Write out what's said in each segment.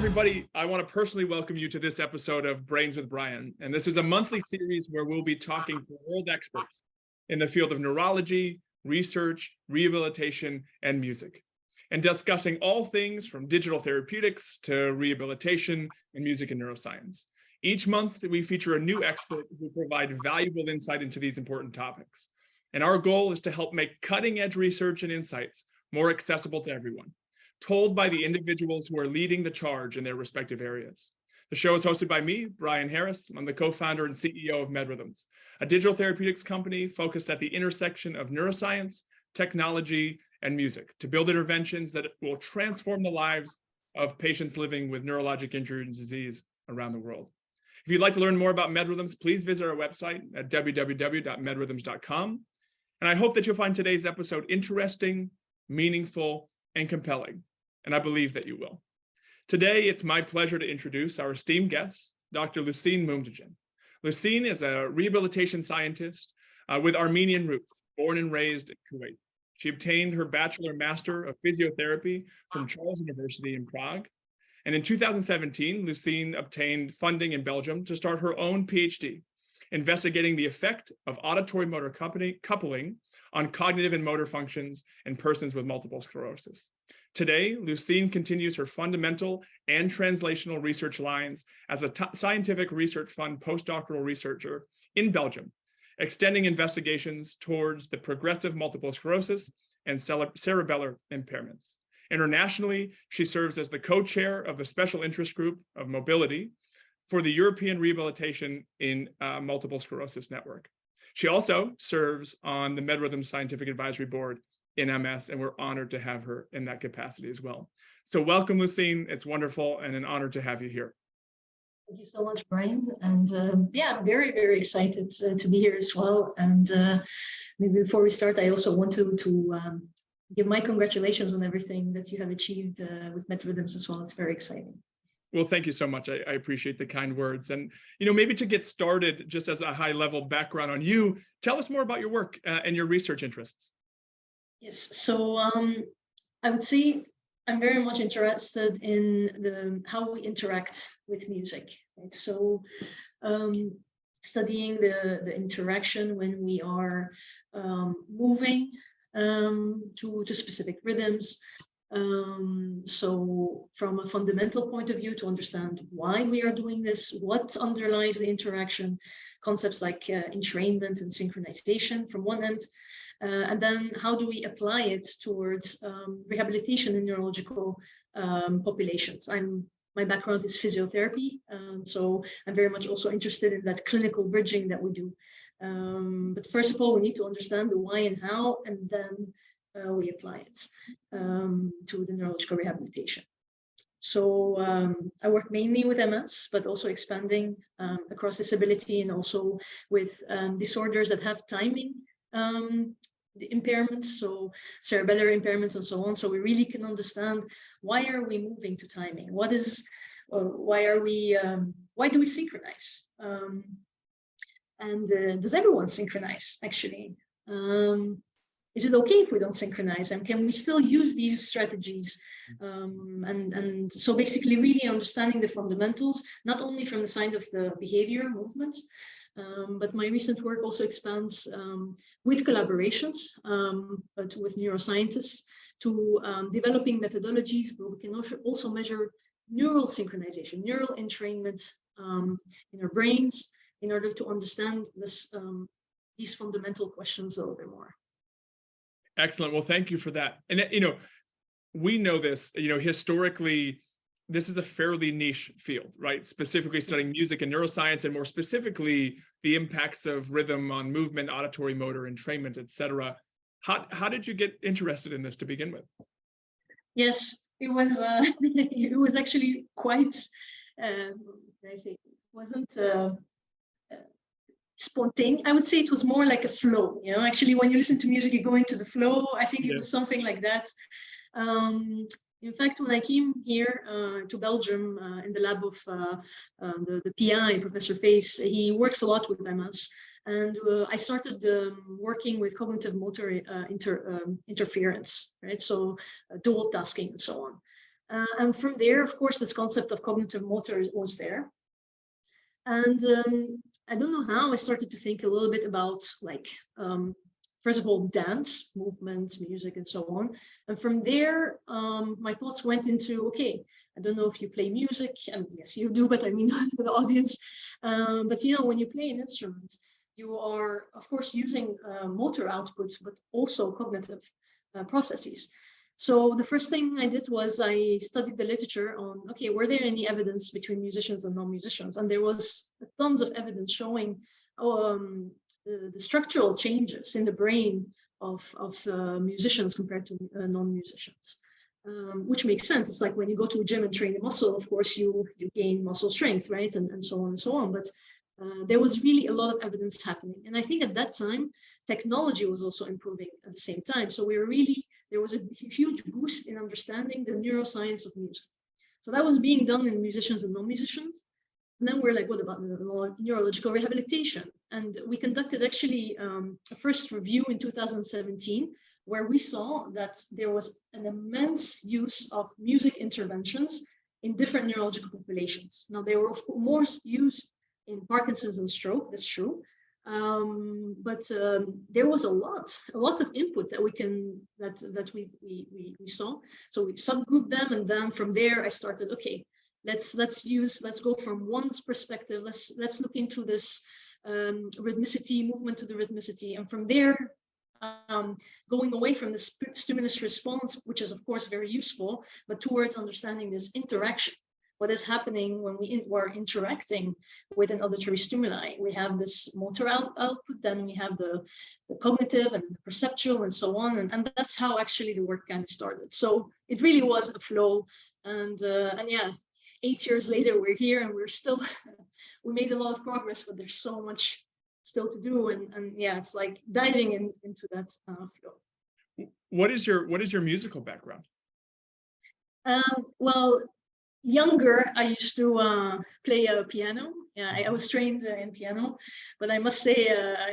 everybody. I want to personally welcome you to this episode of Brains with Brian. And this is a monthly series where we'll be talking to world experts in the field of neurology, research, rehabilitation, and music, and discussing all things from digital therapeutics to rehabilitation and music and neuroscience. Each month, we feature a new expert who provide valuable insight into these important topics. And our goal is to help make cutting-edge research and insights more accessible to everyone, told by the individuals who are leading the charge in their respective areas. The show is hosted by me, Brian Harris. I'm the co-founder and CEO of MedRhythms, a digital therapeutics company focused at the intersection of neuroscience, technology, and music to build interventions that will transform the lives of patients living with neurologic injury and disease around the world. If you'd like to learn more about MedRhythms, please visit our website at www.medrhythms.com. And I hope that you'll find today's episode interesting, meaningful, and compelling. And I believe that you will. Today, it's my pleasure to introduce our esteemed guest, Dr. Lousin Moumdjian. Lousin is a rehabilitation scientist with Armenian roots, born and raised in Kuwait. She obtained her Bachelor Master of Physiotherapy from Charles University in Prague. And in 2017, Lousin obtained funding in Belgium to start her own PhD, investigating the effect of auditory motor coupling on cognitive and motor functions in persons with multiple sclerosis. Today, Lousin continues her fundamental and translational research lines as a scientific research fund postdoctoral researcher in Belgium, extending investigations towards the progressive multiple sclerosis and cerebellar impairments. Internationally, she serves as the co-chair of the Special Interest Group of Mobility for the European Rehabilitation in Multiple Sclerosis Network. She also serves on the MedRhythms Scientific Advisory Board in MS, and we're honored to have her in that capacity as well. So welcome, Lousin. It's wonderful and an honor to have you here. Thank you so much, Brian. And yeah, I'm very, very excited to be here as well. And maybe before we start, I also want to give my congratulations on everything that you have achieved with MedRhythms as well. It's very exciting. Well, thank you so much. I appreciate the kind words. And, you know, maybe to get started, just as a high level background on you, tell us more about your work and your research interests. Yes, so I would say I'm very much interested in how we interact with music. Right? So studying the interaction when we are moving to specific rhythms. So from a fundamental point of view, to understand why we are doing this, what underlies the interaction, concepts like entrainment and synchronization from one end, and then how do we apply it towards rehabilitation in neurological populations. My background is physiotherapy, so I'm very much also interested in that clinical bridging that we do. But first of all, we need to understand the why and how, and then we apply it to the neurological rehabilitation. So I work mainly with MS, but also expanding across disability and also with disorders that have timing the impairments, so cerebellar impairments and so on. So we really can understand why are we moving to timing? What is, why do we synchronize? And does everyone synchronize actually? Is it okay if we don't synchronize? And can we still use these strategies? And so basically really understanding the fundamentals, not only from the side of the behavior movement, but my recent work also expands with collaborations with neuroscientists to developing methodologies where we can also measure neural synchronization, neural entrainment in our brains in order to understand this, these fundamental questions a little bit more. Excellent. Well, thank you for that. And, you know, we know this, you know, historically, this is a fairly niche field, right? Specifically studying music and neuroscience, and more specifically, the impacts of rhythm on movement, auditory motor, entrainment, et cetera. How did you get interested in this to begin with? Yes, it was actually quite, I say, it wasn't spontaneous. I would say it was more like a flow, you know, actually when you listen to music, you go into the flow. I think it was something like that. In fact, when I came here to Belgium in the lab of the PI, Professor Face, he works a lot with MS. And I started working with cognitive motor interference, right? So dual tasking and so on. And from there, of course, this concept of cognitive motor was there. And I don't know how I started to think a little bit about like, first of all, dance, movement, music, and so on. And from there, my thoughts went into, okay, I don't know if you play music, and yes, you do, but I mean the audience. But you know, when you play an instrument, you are, of course, using motor outputs, but also cognitive processes. So the first thing I did was I studied the literature on, okay, were there any evidence between musicians and non-musicians? And there was tons of evidence showing the structural changes in the brain of musicians compared to non-musicians, which makes sense. It's like when you go to a gym and train a muscle, of course, you gain muscle strength, right? And so on and so on. But there was really a lot of evidence happening. And I think at that time, technology was also improving at the same time. So we were really, there was a huge boost in understanding the neuroscience of music. So that was being done in musicians and non-musicians. And then we're like, what about neurological rehabilitation? And we conducted actually a first review in 2017, where we saw that there was an immense use of music interventions in different neurological populations. Now, they were of course more used in Parkinson's and stroke, that's true. But there was a lot of input that we saw. So we subgrouped them, and then from there I started, okay, let's go from one's perspective. Let's look into this rhythmicity, movement to the rhythmicity, and from there, going away from the stimulus response, which is of course very useful, but towards understanding this interaction. What is happening when we are interacting with an auditory stimuli? We have this motor output, then we have the cognitive and the perceptual and so on. And that's how actually the work kind of started. So it really was a flow. And yeah, 8 years later, we're here and we're still, we made a lot of progress, but there's so much still to do. And yeah, it's like diving into that flow. What is your musical background? Well, younger, I used to play piano. Yeah, I was trained in piano, but I must say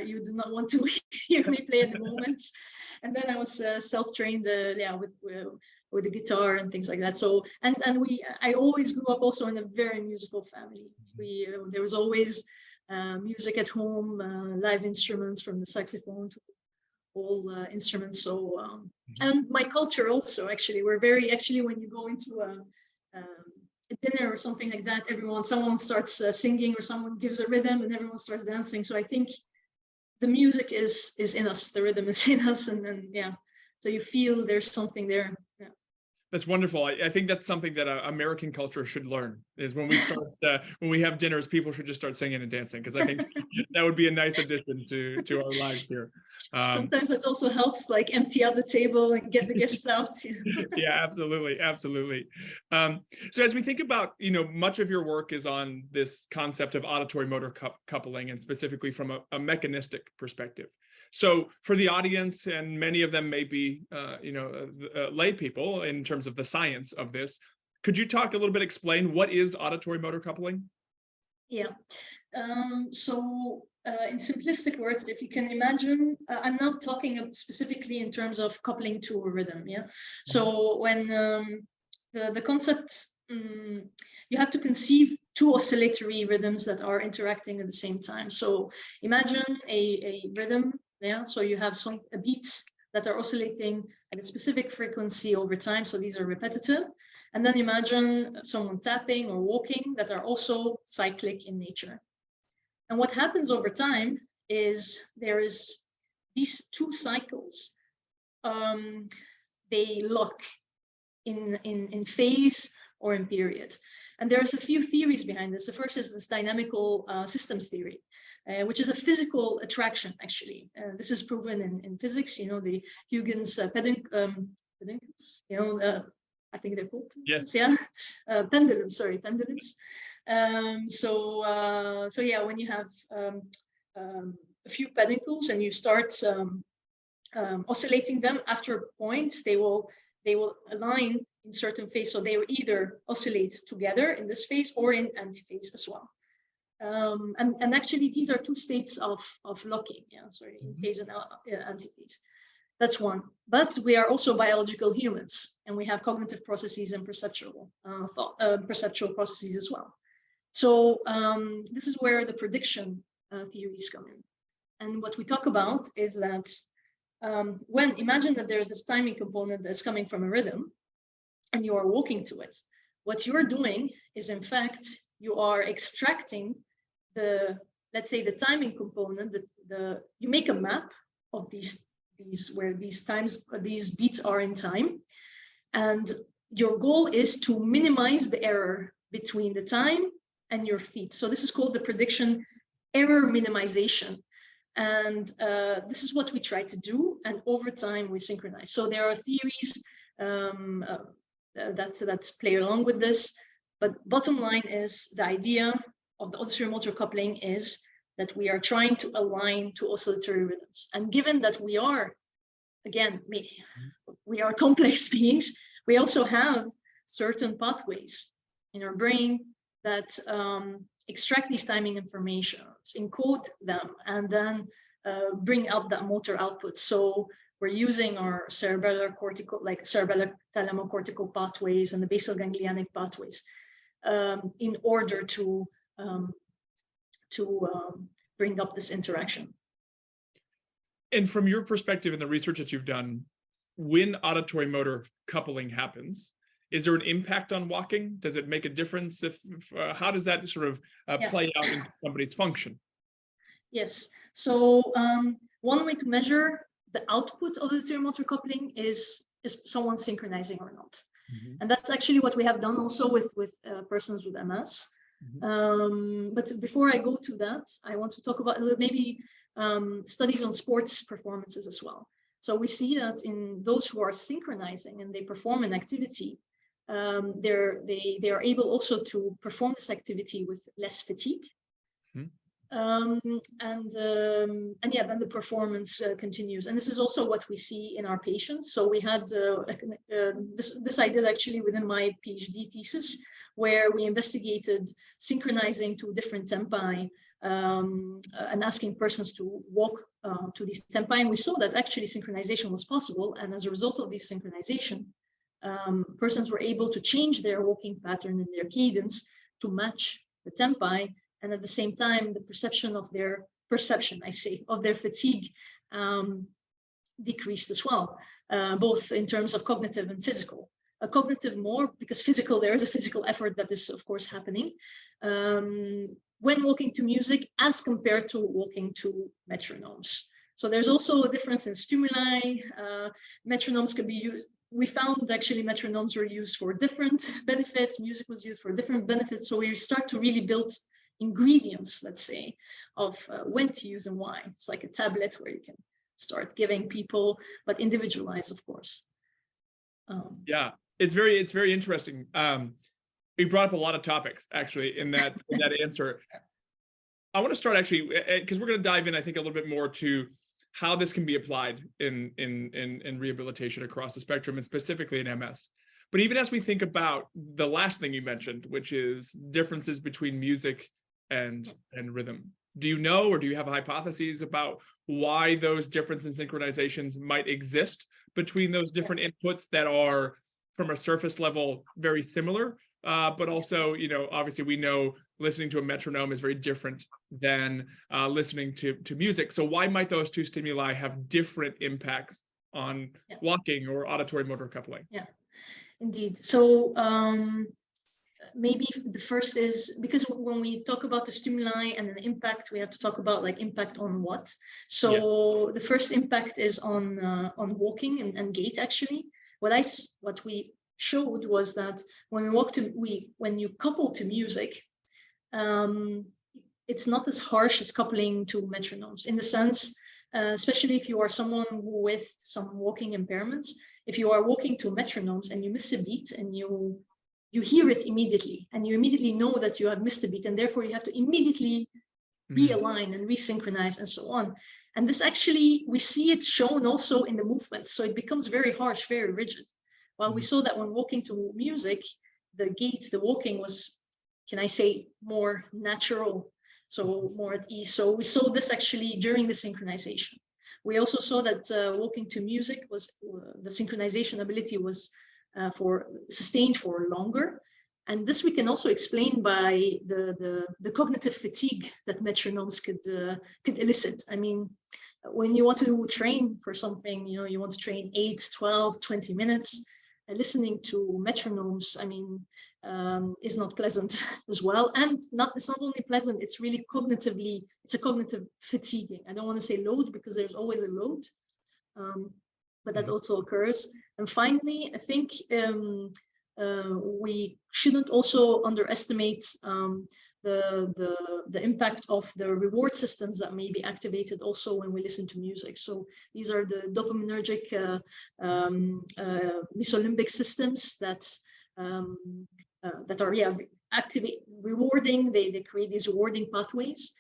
you do not want to hear me play at the moment. And then I was self-trained, yeah, with the guitar and things like that. So I always grew up also in a very musical family. There was always music at home, live instruments from the saxophone to all instruments. So and my culture also, actually, we're very, actually, when you go into a dinner or something like that, someone starts singing, or someone gives a rhythm and everyone starts dancing. So I think the music is in us, the rhythm is in us, and then yeah, so you feel there's something there. Yeah. That's wonderful. I think that's something that American culture should learn, is when we start, when we have dinners, people should just start singing and dancing, because I think that would be a nice addition to our lives here. Sometimes it also helps, like, empty out the table and get the guests out. Yeah, absolutely, absolutely. So as we think about, much of your work is on this concept of auditory motor coupling, and specifically from a mechanistic perspective. So for the audience, and many of them may be, lay people in terms of the science of this, could you talk a little bit, explain what is auditory motor coupling? Yeah. So in simplistic words, if you can imagine, I'm not talking specifically in terms of coupling to a rhythm. Yeah. So when the concept, you have to conceive two oscillatory rhythms that are interacting at the same time. So imagine a rhythm. Yeah, so you have some beats that are oscillating at a specific frequency over time. So these are repetitive. And then imagine someone tapping or walking that are also cyclic in nature. And what happens over time is there is these two cycles. They lock in phase or in period. And there's a few theories behind this. The first is this dynamical systems theory, which is a physical attraction, actually. This is proven in physics, the Huygens peduncles, I think they're called. Yes. Yeah, pendulums, sorry, pendulums. So yeah, when you have a few peduncles and you start oscillating them, after a point, they will align in certain phase. So they will either oscillate together in this phase or in antiphase as well. And actually, these are two states of locking. Yeah, sorry, in phase and antiphase. That's one. But we are also biological humans, and we have cognitive processes and perceptual perceptual processes as well. So this is where the prediction theories come in. And what we talk about is that imagine that there's this timing component that's coming from a rhythm, and you are walking to it. What you're doing is, in fact, you are extracting let's say the timing component, you make a map of these where these beats are in time, and your goal is to minimize the error between the time and your feet. So this is called the prediction error minimization, and this is what we try to do, and over time we synchronize. So there are theories that play along with this, but bottom line is the idea of the auditory motor coupling is that we are trying to align to oscillatory rhythms. And given that we are, again, we are complex beings, we also have certain pathways in our brain that extract these timing informations, encode them, and then bring up that motor output. So we're using our cerebellar thalamocortical pathways and the basal ganglionic pathways in order to bring up this interaction. And from your perspective in the research that you've done, when auditory motor coupling happens, is there an impact on walking? Does it make a difference? How does that sort of play out in somebody's function? Yes. So one way to measure the output of the auditory motor coupling is someone synchronizing or not. Mm-hmm. And that's actually what we have done also with persons with MS. Mm-hmm. But before I go to that, I want to talk about maybe studies on sports performances as well. So we see that in those who are synchronizing and they perform an activity, they are able also to perform this activity with less fatigue. Mm-hmm. Then the performance continues, and this is also what we see in our patients. So we had this I did actually within my PhD thesis, where we investigated synchronizing to different tempi and asking persons to walk to these tempi, and we saw that actually synchronization was possible. And as a result of this synchronization, persons were able to change their walking pattern and their cadence to match the tempi. And at the same time, the perception of their fatigue decreased as well, both in terms of cognitive and physical. Cognitive more, because physical, there is a physical effort that is, of course, happening when walking to music as compared to walking to metronomes. So there's also a difference in stimuli. Metronomes can be used. We found actually metronomes were used for different benefits. Music was used for different benefits. So we start to really build ingredients, let's say, of when to use and why. It's like a tablet where you can start giving people, but individualize, of course. Yeah, it's very interesting. You brought up a lot of topics actually in that answer. I want to start actually because we're going to dive in, I think, a little bit more to how this can be applied in rehabilitation across the spectrum, and specifically in MS. But even as we think about the last thing you mentioned, which is differences between music and rhythm, do you know, or do you have hypotheses about why those differences in synchronizations might exist between those different inputs that are from a surface level very similar, but also, obviously we know listening to a metronome is very different than listening to music. So why might those two stimuli have different impacts on walking or auditory motor coupling? Yeah, indeed. So maybe the first is, because when we talk about the stimuli and the impact, we have to talk about like impact on what. So the first impact is on walking and gait. Actually, what we showed was that when you couple to music, it's not as harsh as coupling to metronomes, in the sense, especially if you are someone with some walking impairments. If you are walking to metronomes and you miss a beat, and you hear it immediately, and you immediately know that you have missed a beat, and therefore you have to immediately realign and resynchronize and so on. And this actually, we see it shown also in the movement. So it becomes very harsh, very rigid. While we saw that when walking to music, the gait, the walking was, can I say, more natural, so more at ease. So we saw this actually during the synchronization. We also saw that walking to music was the synchronization ability was sustained for longer. And this we can also explain by the cognitive fatigue that metronomes could elicit. I mean, when you want to train for something, you want to train 8, 12, 20 minutes, listening to metronomes, I mean, is not pleasant as well. And it's not only pleasant, it's really cognitively, it's a cognitive fatiguing. I don't want to say load because there's always a load, but that also occurs. And finally, I think we shouldn't also underestimate the impact of the reward systems that may be activated also when we listen to music. So these are the dopaminergic mesolimbic systems that are rewarding. They create these rewarding pathways.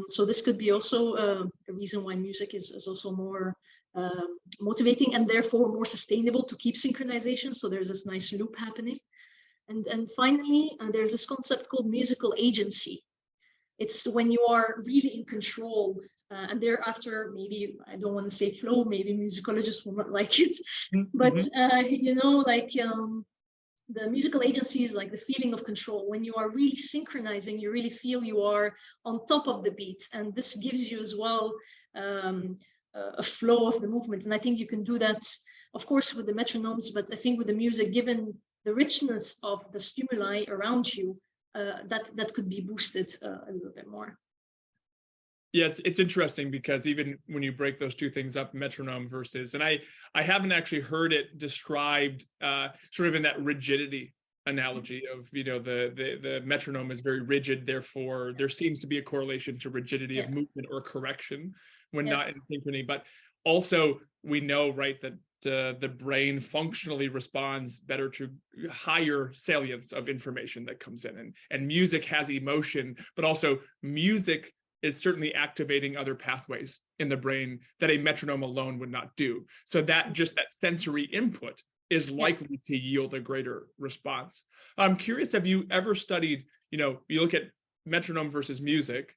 So this could be also a reason why music is also more motivating and therefore more sustainable to keep synchronization. So there's this nice loop happening. And finally, there's this concept called musical agency. It's when you are really in control, and thereafter, maybe, I don't want to say flow, maybe musicologists will not like it, but the musical agency is like the feeling of control. When you are really synchronizing, you really feel you are on top of the beat, and this gives you as well a flow of the movement. And I think you can do that, of course, with the metronomes, but I think with the music, given the richness of the stimuli around you, that could be boosted a little bit more. Yeah, it's interesting because even when you break those two things up, metronome versus, and I haven't actually heard it described sort of in that rigidity analogy of, the metronome is very rigid, therefore there seems to be a correlation to rigidity of movement or correction when not in synchrony. But also we know, right, that the brain functionally responds better to higher salience of information that comes in, and music has emotion, but also music is certainly activating other pathways in the brain that a metronome alone would not do. So that just that sensory input is likely to yield a greater response. I'm curious, have you ever studied, you look at metronome versus music,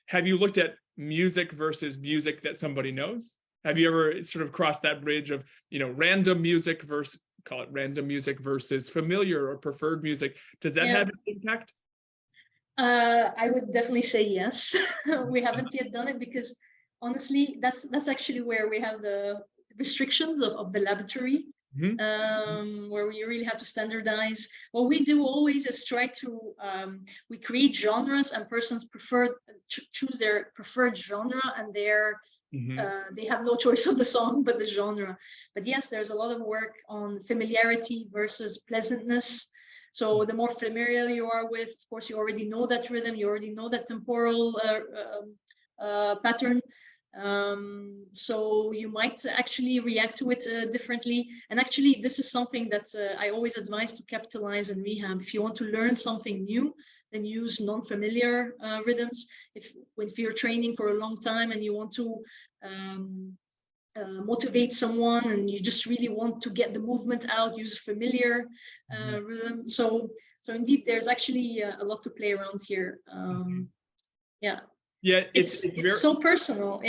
have you looked at music versus music that somebody knows? Have you ever sort of crossed that bridge of, random music versus, call it random music versus familiar or preferred music? Does that have an impact? I would definitely say yes. We haven't yet done it because honestly, that's actually where we have the restrictions of the laboratory, where we really have to standardize. What we do always is try to, we create genres and persons choose their preferred genre, and they have no choice of the song but the genre. But yes, there's a lot of work on familiarity versus pleasantness. So the more familiar you are with, of course, you already know that rhythm, you already know that temporal pattern. So you might actually react to it differently. And actually, this is something that I always advise to capitalize in rehab. If you want to learn something new, then use non-familiar rhythms. If you're training for a long time and you want to motivate someone and you just really want to get the movement out, use familiar rhythm. So indeed, there's actually a lot to play around here. It's so personal.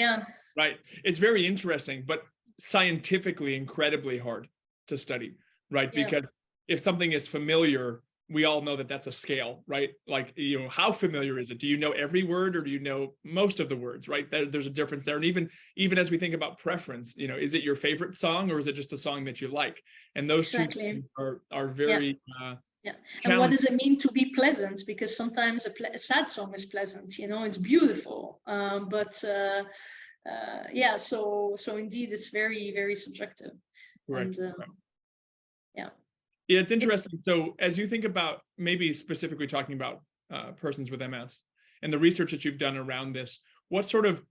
Right. It's very interesting, but scientifically incredibly hard to study, right? Because if something is familiar, we all know that that's a scale, right? Like, how familiar is it? Do you know every word or do you know most of the words, right? There's a difference there. And even as we think about preference, is it your favorite song or is it just a song that you like? And those two things are very and what does it mean to be pleasant? Because sometimes a sad song is pleasant, it's beautiful. So indeed it's very, very subjective. Correct. And Yeah, it's interesting. So as you think about maybe specifically talking about persons with MS and the research that you've done around this, what sort of,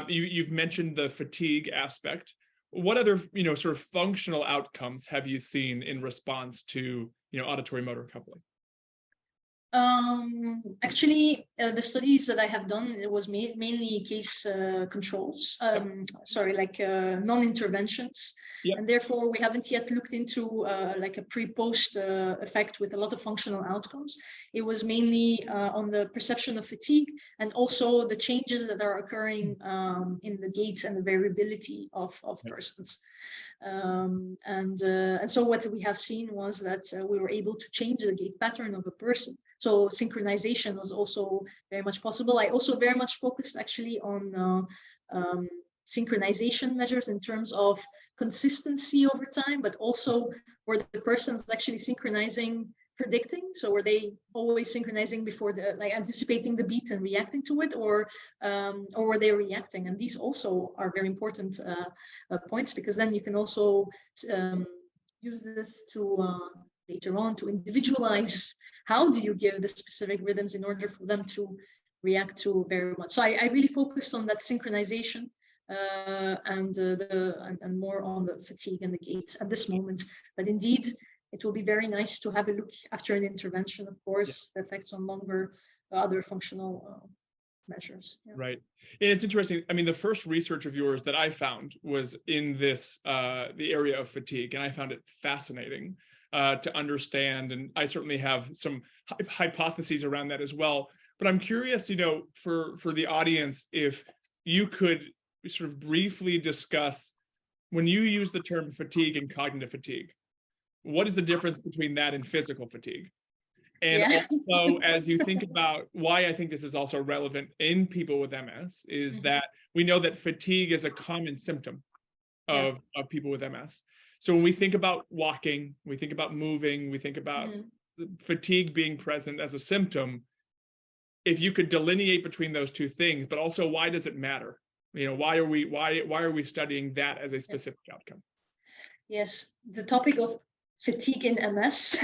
you've mentioned the fatigue aspect. What other, sort of functional outcomes have you seen in response to, auditory motor coupling? Actually, the studies that I have done, it was mainly case controls, sorry, like non-interventions. Yep. And therefore, we haven't yet looked into like a pre-post effect with a lot of functional outcomes. It was mainly on the perception of fatigue and also the changes that are occurring in the gaits and the variability of persons. And so what we have seen was that we were able to change the gait pattern of a person. So synchronization was also very much possible. I also very much focused actually on synchronization measures in terms of consistency over time, but also were the persons actually synchronizing, predicting? So were they always synchronizing before like anticipating the beat and reacting to it, or were they reacting? And these also are very important points, because then you can also use this to later on to individualize how do you give the specific rhythms in order for them to react to very much. So I really focused on that synchronization and more on the fatigue and the gaits at this moment. But indeed, it will be very nice to have a look after an intervention, of course, the effects on longer other functional measures. Yeah. Right. And it's interesting. I mean, the first research of yours that I found was in this, the area of fatigue, and I found it fascinating to understand. And I certainly have some hypotheses around that as well. But I'm curious, you know, for the audience, if you could sort of briefly discuss, when you use the term fatigue and cognitive fatigue, what is the difference between that and physical fatigue? And also, as you think about why I think this is also relevant in people with MS, is that we know that fatigue is a common symptom of people with MS. So when we think about walking, we think about moving, we think about fatigue being present as a symptom. If you could delineate between those two things, but also why does it matter? You know, why are we studying that as a specific outcome? Yes, the topic of fatigue in MS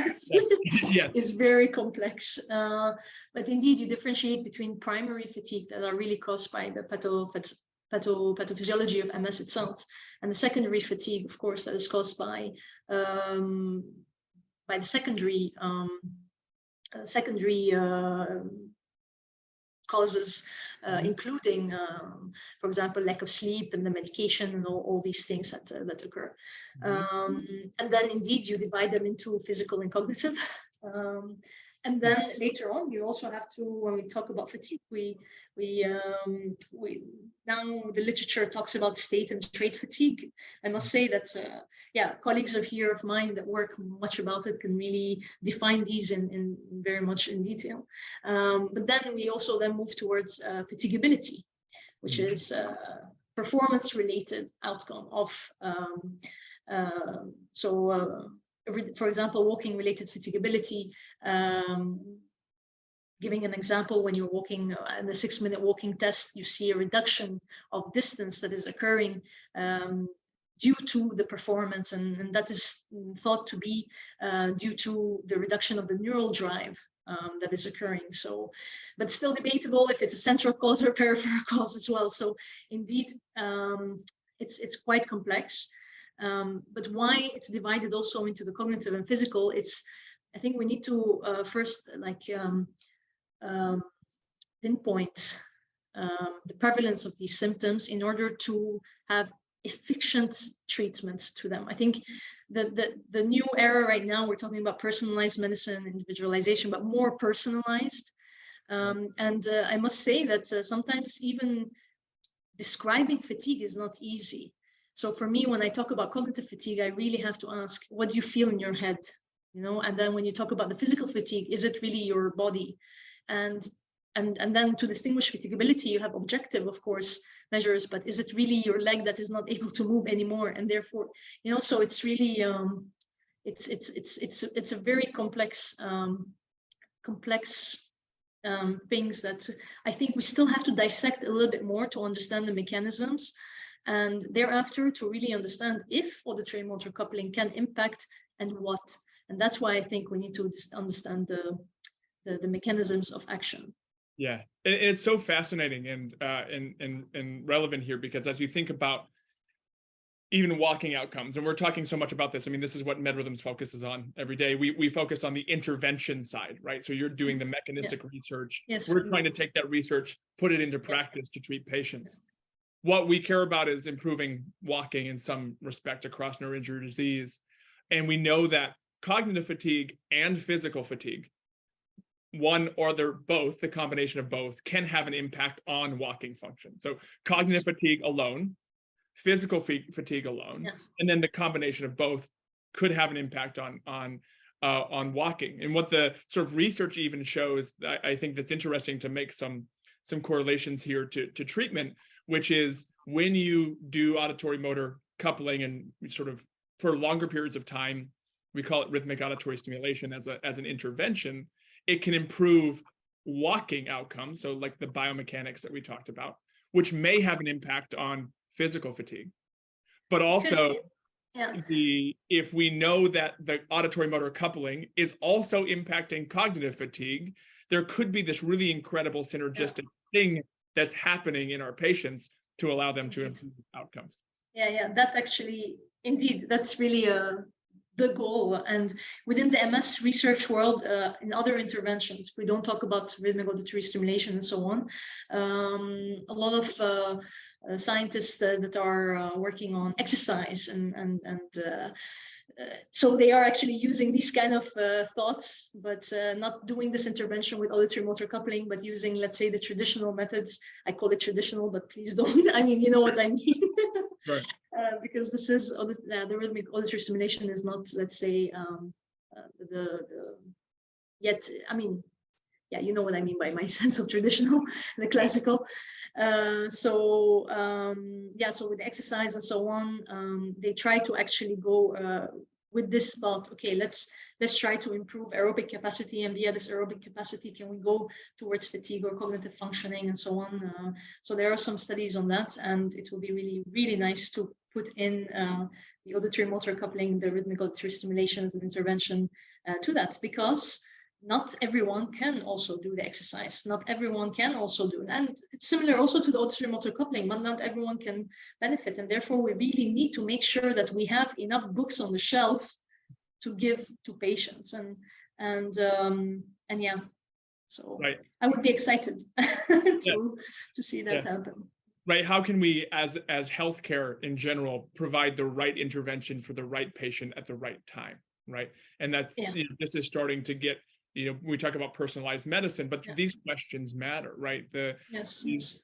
yes. is very complex. But indeed, you differentiate between primary fatigue that are really caused by the pathophysiology of MS itself, and the secondary fatigue, of course, that is caused by the secondary causes, including, for example, lack of sleep and the medication and all these things that occur. And then indeed you divide them into physical and cognitive. And then later on, you also have to, when we talk about fatigue, we now the literature talks about state and trait fatigue. I must say that, colleagues of mine that work much about it can really define these in very much in detail. But then we also then move towards fatigability, which is performance-related outcome of, for example, walking-related fatigability. Giving an example, when you're walking in the 6-minute walking test, you see a reduction of distance that is occurring due to the performance, and that is thought to be due to the reduction of the neural drive that is occurring. So, but still debatable if it's a central cause or peripheral cause as well. So indeed, it's quite complex. But why it's divided also into the cognitive and physical, I think we need to first pinpoint the prevalence of these symptoms in order to have efficient treatments to them. I think the new era right now, we're talking about personalized medicine, individualization, but more personalized. And I must say that sometimes even describing fatigue is not easy. So for me, when I talk about cognitive fatigue, I really have to ask, what do you feel in your head? You know, and then when you talk about the physical fatigue, is it really your body? And then to distinguish fatigability, you have objective, of course, measures, but is it really your leg that is not able to move anymore? And therefore, you know, so it's really it's a very complex things that I think we still have to dissect a little bit more to understand the mechanisms, and thereafter to really understand if auditory motor coupling can impact and what. And that's why I think we need to understand the mechanisms of action. Yeah, it's so fascinating and relevant here, because as you think about even walking outcomes. And we're talking so much about this. I mean, this is what MedRhythms focuses on every day. We focus on the intervention side, right? So you're doing the mechanistic research. Yes, we're trying to take that research, put it into practice to treat patients. What we care about is improving walking in some respect across neuroinjury disease. And we know that cognitive fatigue and physical fatigue, one or they're both, the combination of both, can have an impact on walking function. So cognitive fatigue alone, physical fatigue alone, and then the combination of both could have an impact on walking. And what the sort of research even shows, I think that's interesting to make some correlations here to treatment, which is when you do auditory motor coupling and sort of for longer periods of time, we call it rhythmic auditory stimulation as an intervention, it can improve walking outcomes. So like the biomechanics that we talked about, which may have an impact on physical fatigue, but also if we know that the auditory motor coupling is also impacting cognitive fatigue, there could be this really incredible synergistic thing that's happening in our patients to allow them to improve outcomes. That actually, indeed, that's really the goal. And within the MS research world, in other interventions, we don't talk about rhythmic auditory stimulation and so on. A lot of scientists that are working on exercise and so they are actually using these kind of thoughts, but not doing this intervention with auditory motor coupling, but using, let's say, the traditional methods. I call it traditional, but please don't. I mean, you know what I mean. Right. Because this is the rhythmic auditory stimulation is not, let's say, I mean, you know what I mean by my sense of traditional, the classical. So with the exercise and so on, they try to actually go with this thought, okay, let's try to improve aerobic capacity, and via this aerobic capacity, can we go towards fatigue or cognitive functioning and so on. So there are some studies on that, and it will be really, really nice to put in the auditory motor coupling, the rhythmic auditory stimulation as an intervention to that, because not everyone can also do the exercise. Not everyone can also do it. And it's similar also to the auditory motor coupling, but not everyone can benefit. And therefore, we really need to make sure that we have enough books on the shelf to give to patients. And so I would be excited to see that happen. Right. How can we, as healthcare in general, provide the right intervention for the right patient at the right time? Right. And that's, this is starting to get, we talk about personalized medicine, but these questions matter, right? These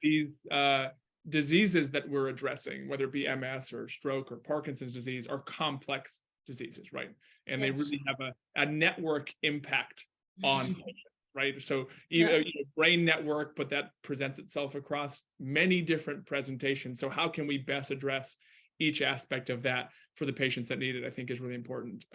diseases that we're addressing, whether it be MS or stroke or Parkinson's disease, are complex diseases, right? And they really have a network impact on patients, right? So brain network, but that presents itself across many different presentations. So how can we best address each aspect of that for the patients that need it, I think is really important.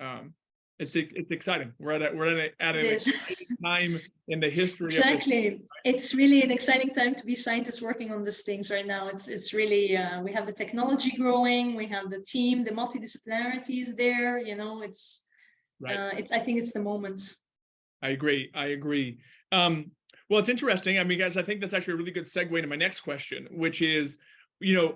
It's exciting. We're at an exciting time in the history. Exactly. It's really an exciting time to be scientists working on these things right now. It's really, we have the technology growing, we have the team, the multidisciplinarity is there, it's, I think it's the moment. I agree. Well, it's interesting. I mean, guys, I think that's actually a really good segue to my next question, which is,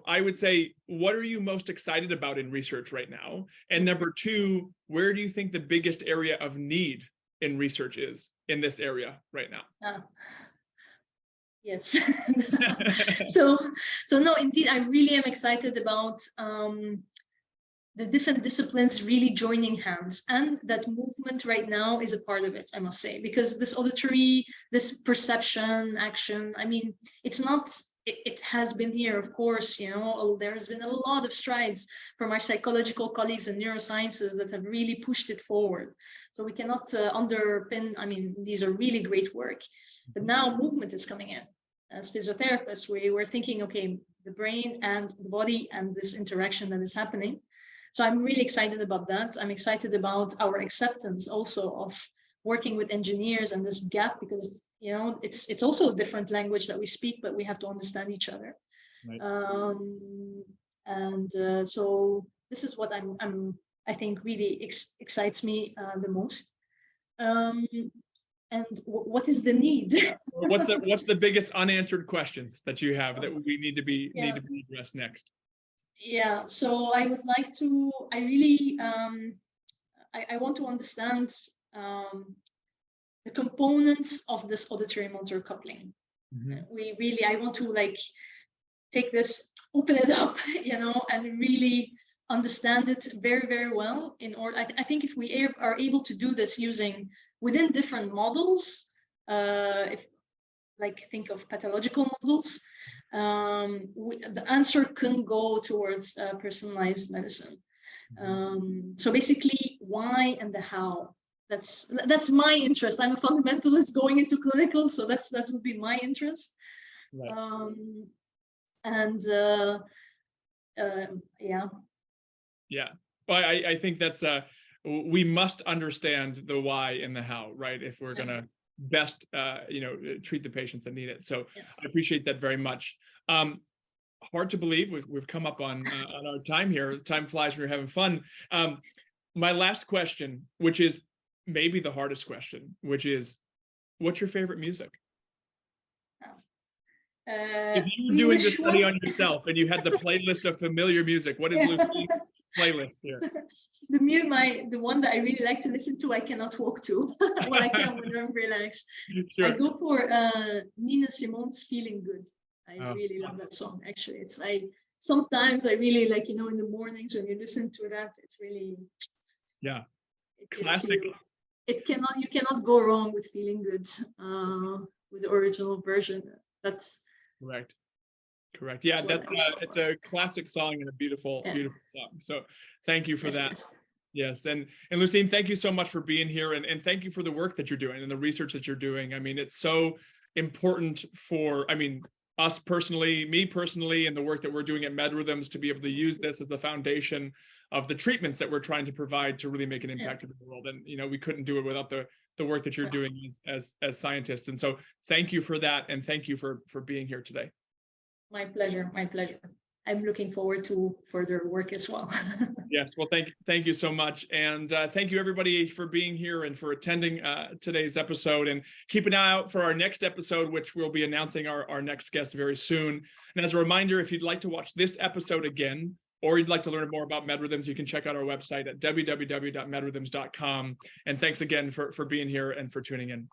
I would say, what are you most excited about in research right now? And number two, where do you think the biggest area of need in research is in this area right now? Yes. So no, indeed, I really am excited about the different disciplines really joining hands, and that movement right now is a part of it, I must say, because this auditory, this perception, action, I mean, it's not, it has been here, of course, there's been a lot of strides from our psychological colleagues in neurosciences that have really pushed it forward. So we cannot underpin, I mean, these are really great work, but now movement is coming in. As physiotherapists, we were thinking, okay, the brain and the body and this interaction that is happening. So I'm really excited about that. I'm excited about our acceptance also of working with engineers and this gap, because it's also a different language that we speak, but we have to understand each other. Right. So this is what I think really excites me the most. And what is the need? What's the biggest unanswered questions that you have that we need to be addressed next? Yeah, so I would like to, I really, I want to understand the components of this auditory motor coupling. I want to like take this, open it up, and really understand it very, very well. In order, I think if we are able to do this using within different models, if like think of pathological models, the answer can go towards personalized medicine. So basically, why and the how. That's my interest. I'm a fundamentalist going into clinical, so that would be my interest. Right. And yeah. Yeah. Well, I think that's we must understand the why and the how, right? If we're going to best, treat the patients that need it. So yes. I appreciate that very much. Hard to believe we've come up on our time here. Time flies when you're having fun. My last question, which is maybe the hardest question, which is, what's your favorite music? If you were doing the study on yourself and you had the playlist of familiar music, what is Lousin's playlist here? The one that I really like to listen to, I cannot walk to. Well, I can when I'm relaxed. Sure. I go for Nina Simone's "Feeling Good." I really love that song. Actually, sometimes I really like, in the mornings when you listen to that, it really classic. You cannot go wrong with "Feeling Good" with the original version. That's correct. Yeah, it's a classic song and a beautiful song. So thank you for that. Yes. And Lousin, thank you so much for being here, and thank you for the work that you're doing and the research that you're doing. I mean, it's so important for, us personally, me personally, and the work that we're doing at MedRhythms to be able to use this as the foundation of the treatments that we're trying to provide to really make an impact in the world. And, we couldn't do it without the work that you're doing as scientists. And so thank you for that. And thank you for being here today. My pleasure. I'm looking forward to further work as well. Yes, well, thank you so much. And thank you everybody for being here and for attending today's episode, and keep an eye out for our next episode, which we'll be announcing our next guest very soon. And as a reminder, if you'd like to watch this episode again, or you'd like to learn more about MedRhythms, you can check out our website at www.medrhythms.com. And thanks again for being here and for tuning in.